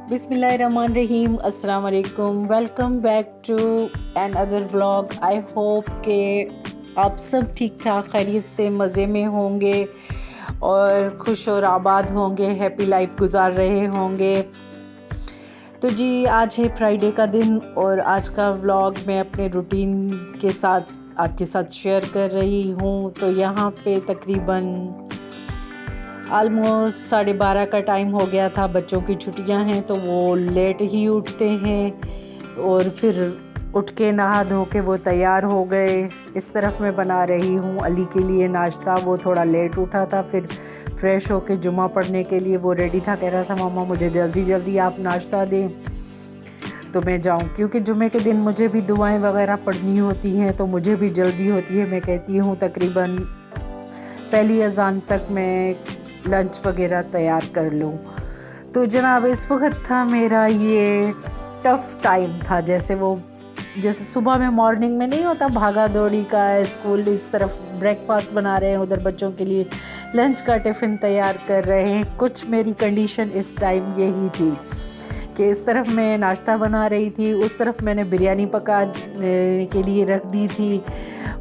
बिस्मिल्लाहिर्रहमानिर्रहीम, अस्सलाम वालेकुम। Welcome back to another vlog. I hope के आप सब ठीक ठाक खैरियत से मज़े में होंगे और खुश और आबाद होंगे, हैप्पी लाइफ गुजार रहे होंगे। तो जी, आज है फ्राइडे का दिन और आज का व्लॉग मैं अपने रूटीन के साथ आपके साथ शेयर कर रही हूँ। तो यहाँ पे तकरीबन आलमोस्ट 12:30 का टाइम हो गया था। बच्चों की छुट्टियां हैं तो वो लेट ही उठते हैं और फिर उठ के नहा धो के वो तैयार हो गए। इस तरफ मैं बना रही हूँ अली के लिए नाश्ता। वो थोड़ा लेट उठा था, फिर फ्रेश होके जुमा पढ़ने के लिए वो रेडी था। कह रहा था मामा मुझे जल्दी जल्दी आप नाश्ता दें तो मैं जाऊँ, क्योंकि जुमे के दिन मुझे भी दुआएं वगैरह पढ़नी होती हैं तो मुझे भी जल्दी होती है। मैं कहती हूँ तकरीबन पहली अजान तक मैं लंच वगैरह तैयार कर लूँ। तो जनाब इस वक्त था मेरा ये टफ़ टाइम था। जैसे सुबह में मॉर्निंग में नहीं होता भागा दौड़ी का, स्कूल इस तरफ ब्रेकफास्ट बना रहे हैं, उधर बच्चों के लिए लंच का टिफ़िन तैयार कर रहे हैं। कुछ मेरी कंडीशन इस टाइम यही थी कि इस तरफ मैं नाश्ता बना रही थी, उस तरफ मैंने बिरयानी पकाने के लिए रख दी थी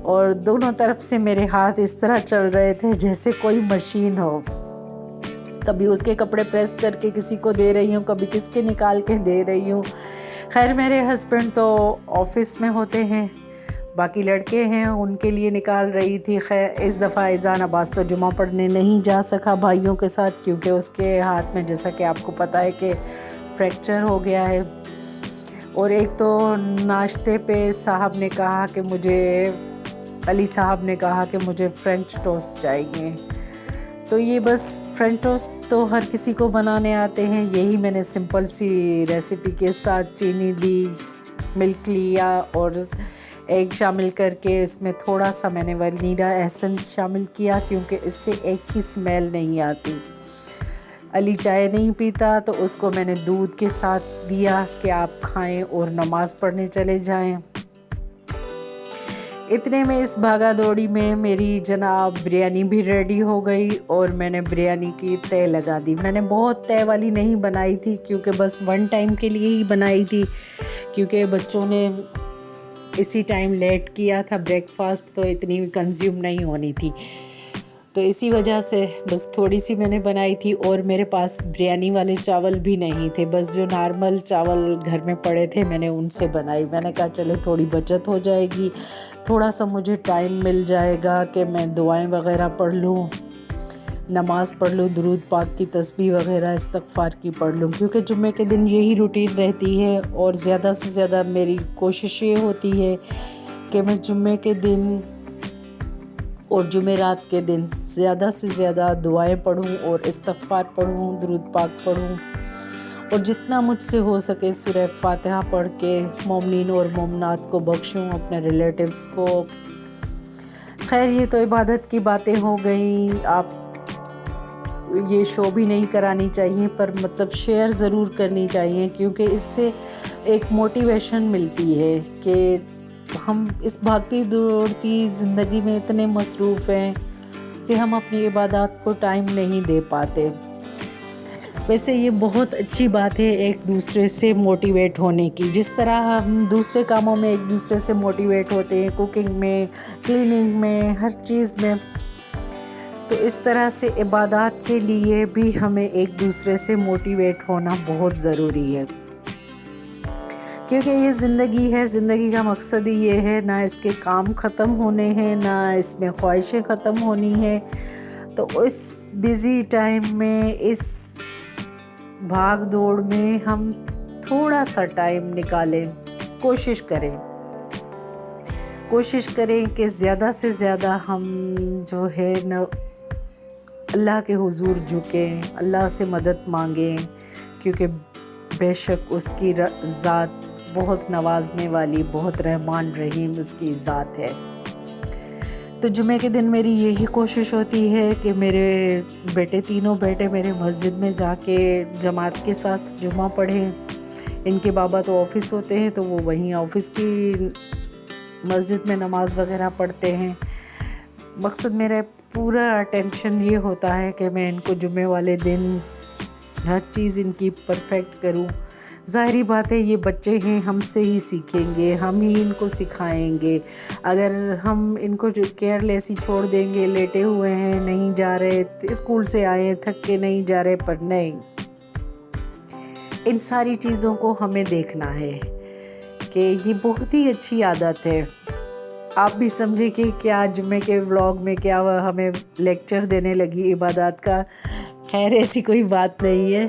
और दोनों तरफ से मेरे हाथ इस तरह चल रहे थे जैसे कोई मशीन हो। कभी उसके कपड़े प्रेस करके किसी को दे रही हूँ, कभी किसके निकाल के दे रही हूँ। खैर मेरे हस्बैंड तो ऑफिस में होते हैं, बाकी लड़के हैं उनके लिए निकाल रही थी। खैर इस दफ़ा ईज़ान अब्बास तो जुमा पढ़ने नहीं जा सका भाइयों के साथ, क्योंकि उसके हाथ में जैसा कि आपको पता है कि फ्रैक्चर हो गया है। और एक तो नाश्ते पे साहब ने कहा कि अली साहब ने कहा कि मुझे फ्रेंच टोस्ट चाहिए। तो ये बस फ्रेंच टोस्ट तो हर किसी को बनाने आते हैं। यही मैंने सिंपल सी रेसिपी के साथ चीनी ली, मिल्क लिया और एग शामिल करके इसमें थोड़ा सा मैंने वनीला एसेंस शामिल किया, क्योंकि इससे एग की स्मेल नहीं आती। अली चाय नहीं पीता तो उसको मैंने दूध के साथ दिया कि आप खाएं और नमाज़ पढ़ने चले जाएं। इतने में इस भागा दौड़ी में मेरी जनाब बिरयानी भी रेडी हो गई और मैंने बिरयानी की तय लगा दी। मैंने बहुत तय वाली नहीं बनाई थी, क्योंकि बस वन टाइम के लिए ही बनाई थी, क्योंकि बच्चों ने इसी टाइम लेट किया था ब्रेकफास्ट, तो इतनी कंज्यूम नहीं होनी थी। तो इसी वजह से बस थोड़ी सी मैंने बनाई थी और मेरे पास बिरयानी वाले चावल भी नहीं थे। बस जो नॉर्मल चावल घर में पड़े थे मैंने उनसे बनाई। मैंने कहा चले थोड़ी बचत हो जाएगी, थोड़ा सा मुझे टाइम मिल जाएगा कि मैं दुआएं वगैरह पढ़ लूँ, नमाज़ पढ़ लूँ, दुरूद पाक की तस्बीह वगैरह इस्तग़फ़ार की पढ़ लूँ, क्योंकि जुम्मे के दिन यही रूटीन रहती है। और ज़्यादा से ज़्यादा मेरी कोशिश ये होती है कि मैं जुम्मे के दिन और जुमेरात के दिन ज़्यादा से ज़्यादा दुआएं पढ़ूं और इस्तग़फ़ार पढ़ूं, दुरूद पाक पढ़ूं और जितना मुझसे हो सके सूरह फातिहा पढ़ के मोमिनीन और मोमिनात को बख्शूं, अपने रिलेटिव्स को। खैर ये तो इबादत की बातें हो गई। आप ये शो भी नहीं करानी चाहिए, पर मतलब शेयर ज़रूर करनी चाहिए, क्योंकि इससे एक मोटिवेशन मिलती है कि हम इस भागती दौड़ती ज़िंदगी में इतने मसरूफ़ हैं कि हम अपनी इबादत को टाइम नहीं दे पाते। वैसे ये बहुत अच्छी बात है एक दूसरे से मोटिवेट होने की। जिस तरह हम दूसरे कामों में एक दूसरे से मोटिवेट होते हैं, कुकिंग में, क्लीनिंग में, हर चीज़ में, तो इस तरह से इबादत के लिए भी हमें एक दूसरे से मोटिवेट होना बहुत ज़रूरी है, क्योंकि ये ज़िंदगी है। ज़िंदगी का मकसद ही ये है, ना इसके काम ख़त्म होने हैं, ना इसमें ख्वाहिशें ख़त्म होनी हैं। तो इस बिज़ी टाइम में, इस भाग दौड़ में हम थोड़ा सा टाइम निकालें, कोशिश करें कि ज़्यादा से ज़्यादा हम जो है न अल्लाह के हुजूर झुकें, अल्लाह से मदद मांगें, क्योंकि बेशक उसकी ज़ात बहुत नवाजने वाली, बहुत रहमान रहीम उसकी ज़ात है। तो जुमे के दिन मेरी यही कोशिश होती है कि मेरे तीनों बेटे मेरे मस्जिद में जाके जमात के साथ जुमा पढ़ें। इनके बाबा तो ऑफ़िस होते हैं तो वो वहीं ऑफ़िस की मस्जिद में नमाज वगैरह पढ़ते हैं। मकसद मेरा पूरा अटेंशन ये होता है कि मैं इनको जुमे वाले दिन हर चीज़ इनकी परफेक्ट करूं। ज़ाहिरी बात है ये बच्चे हैं, हमसे ही सीखेंगे, हम ही इनको सिखाएंगे। अगर हम इनको जो केयरलेस ही छोड़ देंगे, लेटे हुए हैं, नहीं जा रहे, स्कूल से आए हैं थक के नहीं जा रहे पर नहीं, इन सारी चीज़ों को हमें देखना है कि ये बहुत ही अच्छी आदत है। आप भी समझे कि क्या जुम्मे के व्लॉग में क्या हमें लेक्चर देने लगी इबादत का। खैर ऐसी कोई बात नहीं है,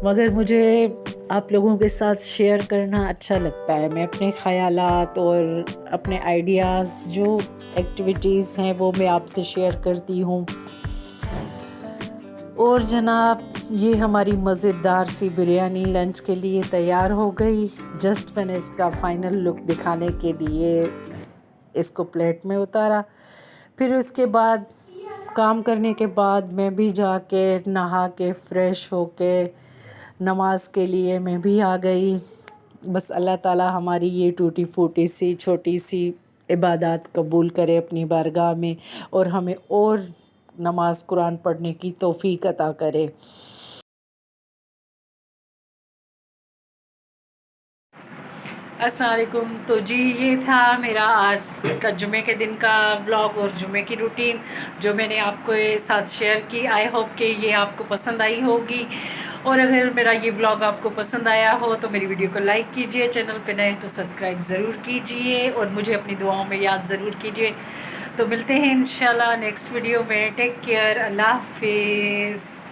मगर मुझे आप लोगों के साथ शेयर करना अच्छा लगता है। मैं अपने ख़यालात और अपने आइडियाज़ जो एक्टिविटीज़ हैं वो मैं आपसे शेयर करती हूँ। और जनाब ये हमारी मज़ेदार सी बिरयानी लंच के लिए तैयार हो गई। जस्ट मैंने इसका फ़ाइनल लुक दिखाने के लिए इसको प्लेट में उतारा। फिर उसके बाद काम करने के बाद मैं भी जाके नहा के फ़्रेश होके नमाज के लिए मैं भी आ गई। बस अल्लाह ताला हमारी ये टूटी फूटी सी छोटी सी इबादत कबूल करे अपनी बारगाह में, और हमें और नमाज कुरान पढ़ने की तौफीक अता करे। अस्सलाम वालेकुम। तो जी ये था मेरा आज का जुमे के दिन का व्लॉग और जुमे की रूटीन जो मैंने आपको साथ शेयर की। आई होप कि ये आपको पसंद आई होगी, और अगर मेरा ये व्लॉग आपको पसंद आया हो तो मेरी वीडियो को लाइक कीजिए, चैनल पे नए तो सब्सक्राइब ज़रूर कीजिए, और मुझे अपनी दुआओं में याद ज़रूर कीजिए। तो मिलते हैं इंशाल्लाह नेक्स्ट वीडियो में। टेक केयर, अल्लाह हाफिज़।